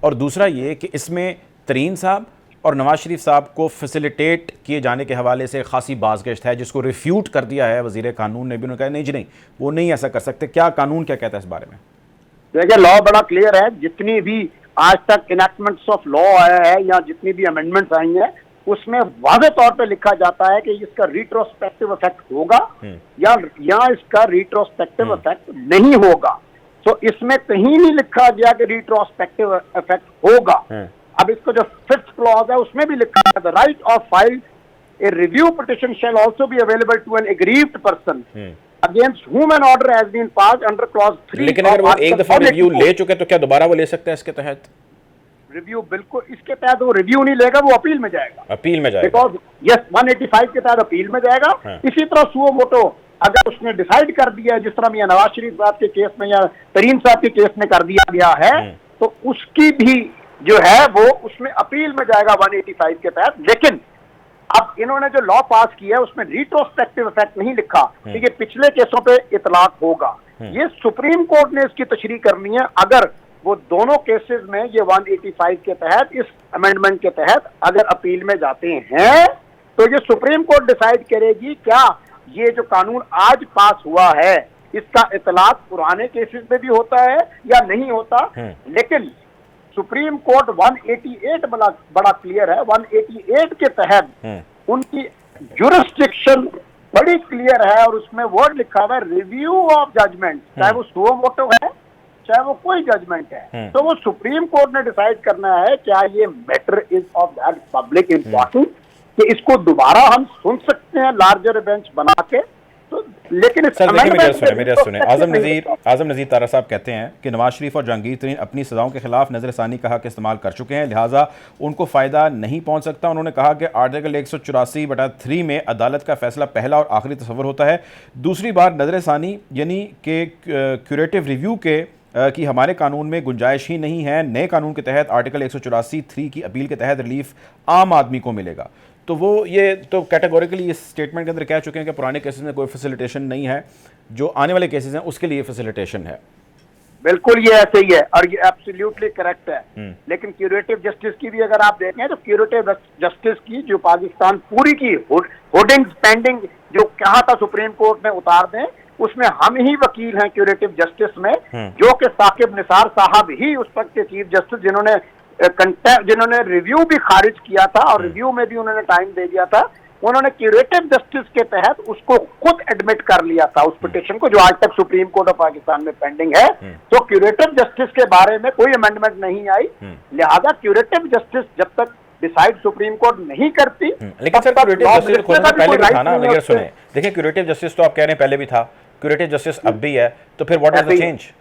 और दूसरा ये कि इसमें तरीन साहब और नवाज शरीफ साहब को फैसिलिटेट किए जाने के हवाले से खासी बाज़गश्त है, जिसको रिफ्यूट कर दिया है वज़ीर कानून ने भी। उन्होंने कहा नहीं जी नहीं, वो नहीं ऐसा कर सकते। क्या कानून क्या कहता है इस बारे में? देखिए, लॉ बड़ा क्लियर है। जितनी भी आज तक इनैक्टमेंट्स ऑफ लॉ आया है या जितनी भी अमेंडमेंट्स आई हैं, उसमें वाज़ेह तौर पे लिखा जाता है कि इसका रिट्रोस्पेक्टिव इफेक्ट होगा या इसका रिट्रोस्पेक्टिव इफेक्ट नहीं होगा। तो इसमें कहीं नहीं लिखा गया कि रिट्रोस्पेक्टिव इफेक्ट होगा। अब इसको जो 5th क्लॉज है उसमें भी लिखा है, the right of file a review petition shall also be available to an aggrieved person against whom an order has been passed under clause 3। लेकिन अगर वो एक दफा रिव्यू ले चुके तो क्या दोबारा वो ले सकते हैं इसके तहत? रिव्यू बिल्कुल इसके तहत वो रिव्यू नहीं लेगा, वो अपील में जाएगा। अपील में जाएगा, बिकॉज यस 185 के तहत अपील में जाएगा। इसी तरह सुओ मोटो अगर उसने डिसाइड कर दिया है, जिस तरह मियां नवाज शरीफ साहब के केस में या तरीन साहब के केस में कर दिया गया है, तो उसकी भी जो है वो उसमें अपील में जाएगा 185 के तहत। लेकिन अब इन्होंने जो लॉ पास किया है उसमें रिट्रोस्पेक्टिव इफेक्ट नहीं लिखा कि ये पिछले केसों पे इतलाक होगा। ये सुप्रीम कोर्ट ने इसकी तशरीह करनी है। अगर वो दोनों केसेस में ये 185 के तहत, इस अमेंडमेंट के तहत अगर अपील में जाते हैं, तो ये सुप्रीम कोर्ट डिसाइड करेगी क्या ये जो कानून आज पास हुआ है इसका इतलाक पुराने केसेस में भी होता है या नहीं होता। लेकिन सुप्रीम कोर्ट 188 बड़ा क्लियर है। 188 के तहत उनकी जुरिस्डिक्शन बड़ी क्लियर है और उसमें वर्ड लिखा हुआ है रिव्यू ऑफ जजमेंट, चाहे वो सुओ मोटो है चाहे वो कोई जजमेंट है। तो वो सुप्रीम कोर्ट ने डिसाइड करना है क्या ये matter is of that public importance कि इसको दोबारा हम सुन सकते हैं लार्जर बेंच बना के। तो लेकिन मेरे सुने आजम नज़ीर तारा साहब कहते हैं कि नवाज शरीफ और जहांगीर तरीन अपनी सजाओं के खिलाफ नजरसानी का हक इस्तेमाल कर चुके हैं, लिहाजा उनको फ़ायदा नहीं पहुंच सकता। उन्होंने कहा कि आर्टिकल 184/3 में अदालत का फैसला पहला और आखिरी तस्वर होता है। दूसरी बार नजरसानी यानी कि क्यूरेटिव रिव्यू की हमारे कानून में गुंजाइश ही नहीं है। नए कानून के तहत आर्टिकल 184(3) की अपील के तहत रिलीफ आम आदमी को मिलेगा। तो वो ये तो कैटेगोरिकली इस स्टेटमेंट के अंदर कह चुके हैं कि पुराने केसेस में कोई फैसिलिटेशन नहीं है, जो आने वाले केसेस हैं उसके लिए फैसिलिटेशन है। बिल्कुल ये ऐसे ही है और ये एब्सोल्युटली करेक्ट है। लेकिन क्यूरेटिव जस्टिस की भी अगर आप देखें तो क्यूरेटिव जस्टिस की जो पाकिस्तान पूरी की होर्डिंग पेंडिंग जो कहा था सुप्रीम कोर्ट ने उतार दें, उसमें हम ही वकील हैं क्यूरेटिव जस्टिस में, जो कि साकिब निसार साहब ही उस वक्त के चीफ जस्टिस जिन्होंने रिव्यू भी खारिज किया था और रिव्यू में भी उन्होंने टाइम दे दिया था, उन्होंने क्यूरेटिव जस्टिस के तहत उसको खुद एडमिट कर लिया था उस पिटिशन को जो आज तक सुप्रीम कोर्ट ऑफ पाकिस्तान में पेंडिंग है। तो क्यूरेटिव जस्टिस के बारे में कोई अमेंडमेंट नहीं आई, लिहाजा क्यूरेटिव जस्टिस जब तक डिसाइड सुप्रीम कोर्ट नहीं करती। लेकिन सर क्यूरेटिव जस्टिस पहले भी था ना, लेकिन सुने देखिए क्यूरेटिव जस्टिस तो आप कह रहे हैं पहले भी था, क्यूरेटिव जस्टिस अब भी है, तो फिर व्हाट इज द चेंज?